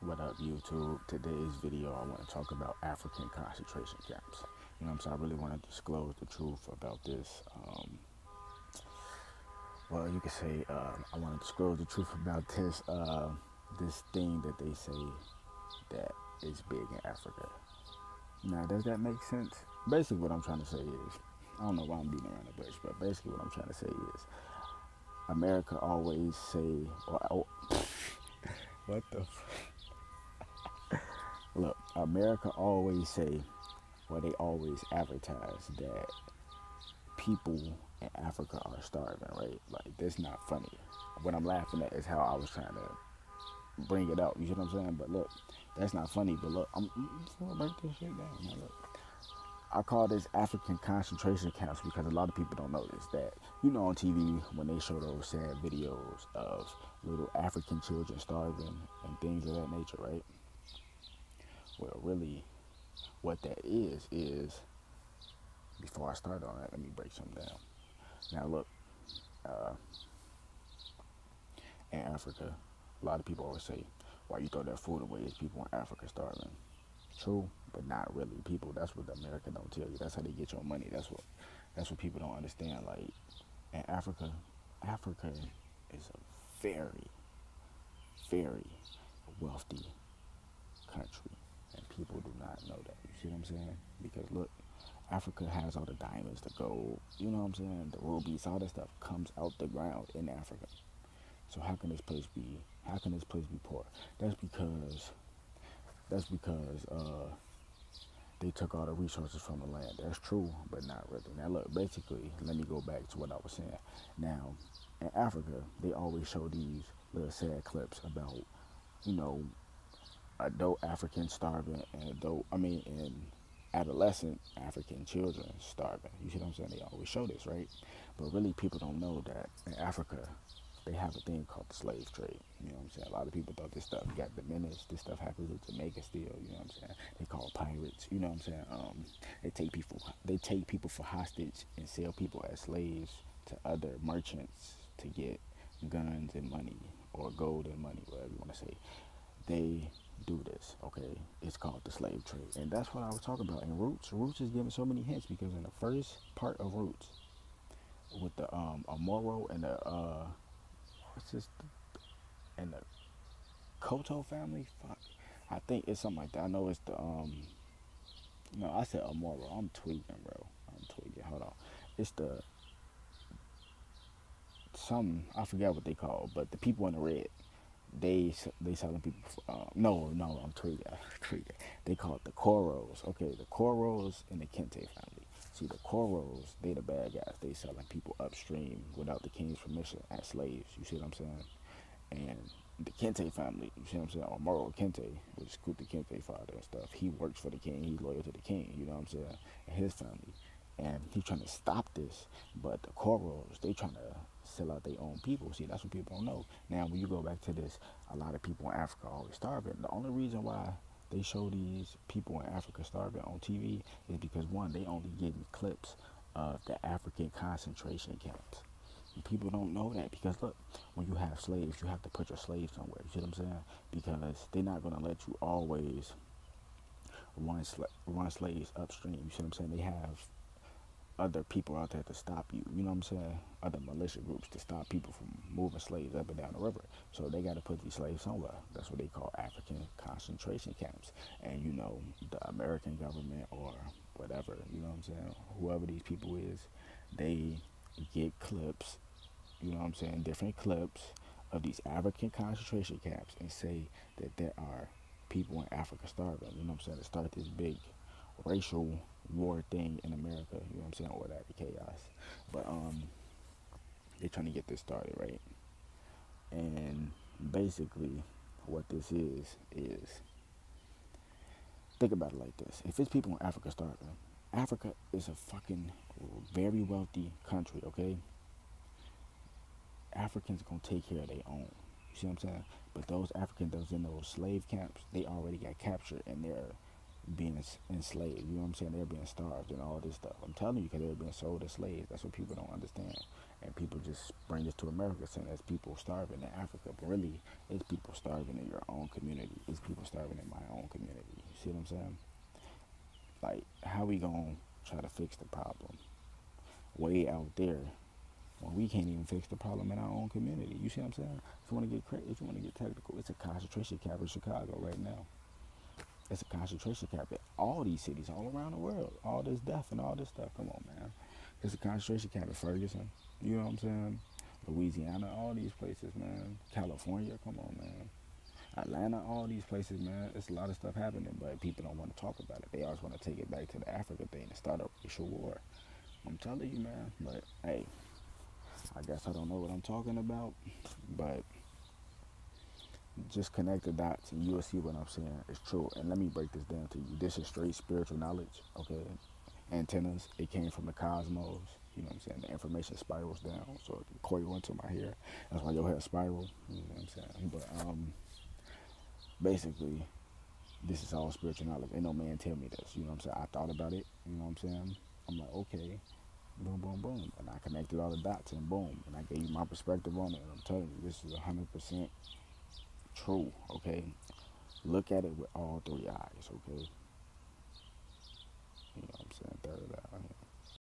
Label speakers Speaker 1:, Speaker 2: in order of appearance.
Speaker 1: What up, YouTube? Today's video, I want to talk about African concentration camps. You know what I'm saying? I really want to disclose the truth about this. Well, you could say I want to disclose the truth about this thing that they say that is big in Africa. Now, does that make sense? Basically, what I'm trying to say is, I don't know why I'm beating around the bush, but basically, what I'm trying to say is, America always say, what the? Look, America always say, well, they always advertise that people in Africa are starving, right? Like, that's not funny. What I'm laughing at is how I was trying to bring it out. You see what I'm saying? But look, that's not funny. But look, I'm just gonna break this shit down. Now, look, I call this African concentration camps because a lot of people don't notice that. You know, on TV when they show those sad videos of little African children starving and things of that nature, right? Well, really, what that is before I start on that, let me break something down. Now, look, uh, in Africa, a lot of people always say, "Why you throw that food away? Is people in Africa starving?" True, but not really. People, that's what America don't tell you. That's how they get your money. That's what people don't understand. Like in Africa, Africa is a very, very wealthy country, and people do not know that. You see what I'm saying? Because look, Africa has all the diamonds, the gold, you know what I'm saying, the rubies, all that stuff comes out the ground in Africa. So how can this place be poor? That's because that's because they took all the resources from the land. That's true, but not really. Now look, basically, let me go back to what I was saying. Now, in Africa, they always show these little sad clips about, you know, adult Africans starving and adolescent African children starving. You see what I'm saying? They always show this, right? But really, people don't know that in Africa, they have a thing called the slave trade. You know what I'm saying? A lot of people thought this stuff got diminished. This stuff happens in Jamaica still. You know what I'm saying? They call pirates. You know what I'm saying? They take people for hostage and sell people as slaves to other merchants to get guns and money or gold and money, whatever you want to say. They do this, okay? It's called the slave trade. And that's what I was talking about. And Roots is giving so many hints because in the first part of Roots, with the Amoro and the what's this and the Koto family, fuck. I think it's something like that. I know it's the no, I said Amoro. I'm tweaking, bro. I'm tweaking. Hold on. It's the some I forgot what they call, but the people in the red. They selling people. No, I'm tweaking. Tweaking. They call it the Koros. Okay, the Koros and the Kente family. See, the Koros, they the bad guys. They selling people upstream without the king's permission as slaves. You see what I'm saying? And the Kente family, you see what I'm saying? Or Moro Kente, which is Kuta Kente father and stuff. He works for the king. He's loyal to the king. You know what I'm saying? And his family. And he's trying to stop this, but the Koros, they trying to sell out their own people. See, that's what people don't know. Now, when you go back to this, a lot of people in Africa are always starving. The only reason why they show these people in Africa starving on TV is because one, they only getting clips of the African concentration camps. And people don't know that because look, when you have slaves, you have to put your slaves somewhere. You see what I'm saying? Because they're not gonna let you always run slaves upstream. You see what I'm saying? They have other people out there to stop you. You know what I'm saying? Other militia groups to stop people from moving slaves up and down the river. So they got to put these slaves somewhere. That's what they call African concentration camps. And you know, the American government or whatever, you know what I'm saying? Whoever these people is, they get clips, you know what I'm saying? Different clips of these African concentration camps and say that there are people in Africa starving. You know what I'm saying? To start this big racial war thing in America, you know what I'm saying, or that chaos. But they're trying to get this started, right? And basically what this is think about it like this. If it's people in Africa starving, Africa is a fucking very wealthy country, okay? Africans gonna take care of their own. You see what I'm saying? But those Africans that was in those slave camps, they already got captured and being enslaved. You know what I'm saying? They're being starved and all this stuff. I'm telling you, because they're being sold as slaves. That's what people don't understand. And people just bring this to America saying there's people starving in Africa. But really, it's people starving in your own community. It's people starving in my own community. You see what I'm saying? Like, how we gonna try to fix the problem way out there when we can't even fix the problem in our own community? You see what I'm saying? If you want to get if you want to get technical, it's a concentration camp in Chicago right now. It's a concentration camp in all these cities all around the world. All this death and all this stuff. Come on, man. It's a concentration camp in Ferguson. You know what I'm saying? Louisiana, all these places, man. California, come on, man. Atlanta, all these places, man. It's a lot of stuff happening, but people don't want to talk about it. They always want to take it back to the Africa thing and start a racial war. I'm telling you, man. But hey, I guess I don't know what I'm talking about, but just connect the dots and you'll see what I'm saying is true. And let me break this down to you. This is straight spiritual knowledge, okay? Antennas, it came from the cosmos. You know what I'm saying? The information spirals down, so it can coil into my hair. That's why your hair spiral. You know what I'm saying? But basically, this is all spiritual knowledge. Ain't no man tell me this. You know what I'm saying? I thought about it. You know what I'm saying? I'm like, okay, boom, boom, boom, and I connected all the dots, and boom, and I gave you my perspective on it. And I'm telling you, this is 100% true. Okay, look at it with all three eyes. Okay, you know what I'm saying? Third eye.